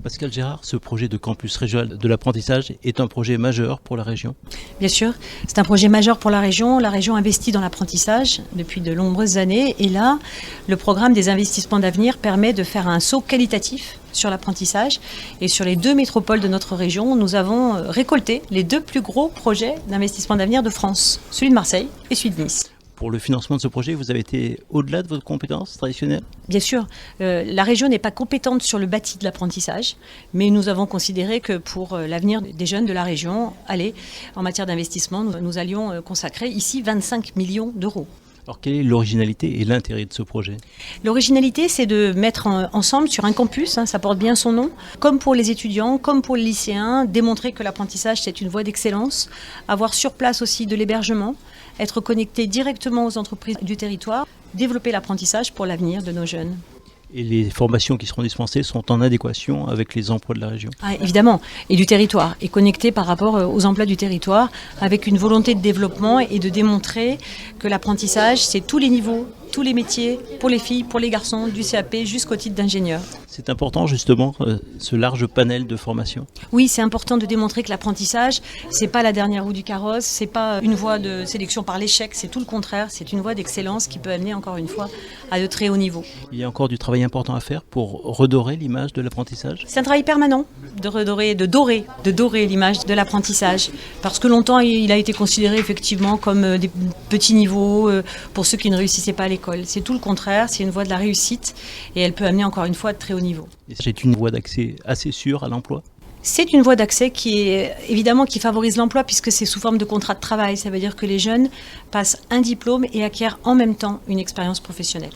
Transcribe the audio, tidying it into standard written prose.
Pascal Gérard, ce projet de campus régional de l'apprentissage est un projet majeur pour la région. Bien sûr, c'est un projet majeur pour la région. La région investit dans l'apprentissage depuis de nombreuses années. Et là, le programme des investissements d'avenir permet de faire un saut qualitatif sur l'apprentissage. Et sur les 2 métropoles de notre région, nous avons récolté les 2 plus gros projets d'investissement d'avenir de France, celui de Marseille et celui de Nice. Pour le financement de ce projet, vous avez été au-delà de votre compétence traditionnelle ? Bien sûr, la région n'est pas compétente sur le bâti de l'apprentissage, mais nous avons considéré que pour l'avenir des jeunes de la région, en matière d'investissement, nous allions consacrer ici 25 millions d'euros. Alors quelle est l'originalité et l'intérêt de ce projet ? L'originalité, c'est de mettre ensemble sur un campus, ça porte bien son nom, comme pour les étudiants, comme pour les lycéens, démontrer que l'apprentissage c'est une voie d'excellence, avoir sur place aussi de l'hébergement, être connecté directement aux entreprises du territoire, développer l'apprentissage pour l'avenir de nos jeunes. Et les formations qui seront dispensées sont en adéquation avec les emplois de la région ? Évidemment, et du territoire, et connecté par rapport aux emplois du territoire, avec une volonté de développement et de démontrer que l'apprentissage, c'est tous les niveaux, tous les métiers, pour les filles, pour les garçons, du CAP jusqu'au titre d'ingénieur. C'est important justement, ce large panel de formations ? Oui, c'est important de démontrer que l'apprentissage, c'est pas la dernière roue du carrosse, c'est pas une voie de sélection par l'échec, c'est tout le contraire, c'est une voie d'excellence qui peut amener encore une fois à de très hauts niveaux. Il y a encore du travail important à faire pour redorer l'image de l'apprentissage ? C'est un travail permanent de dorer l'image de l'apprentissage. Parce que longtemps, il a été considéré effectivement comme des petits niveaux pour ceux qui ne réussissaient pas à l'école. C'est tout le contraire, c'est une voie de la réussite et elle peut amener encore une fois à de très hauts niveaux. C'est une voie d'accès assez sûre à l'emploi ? C'est une voie d'accès qui favorise l'emploi puisque c'est sous forme de contrat de travail. Ça veut dire que les jeunes passent un diplôme et acquièrent en même temps une expérience professionnelle.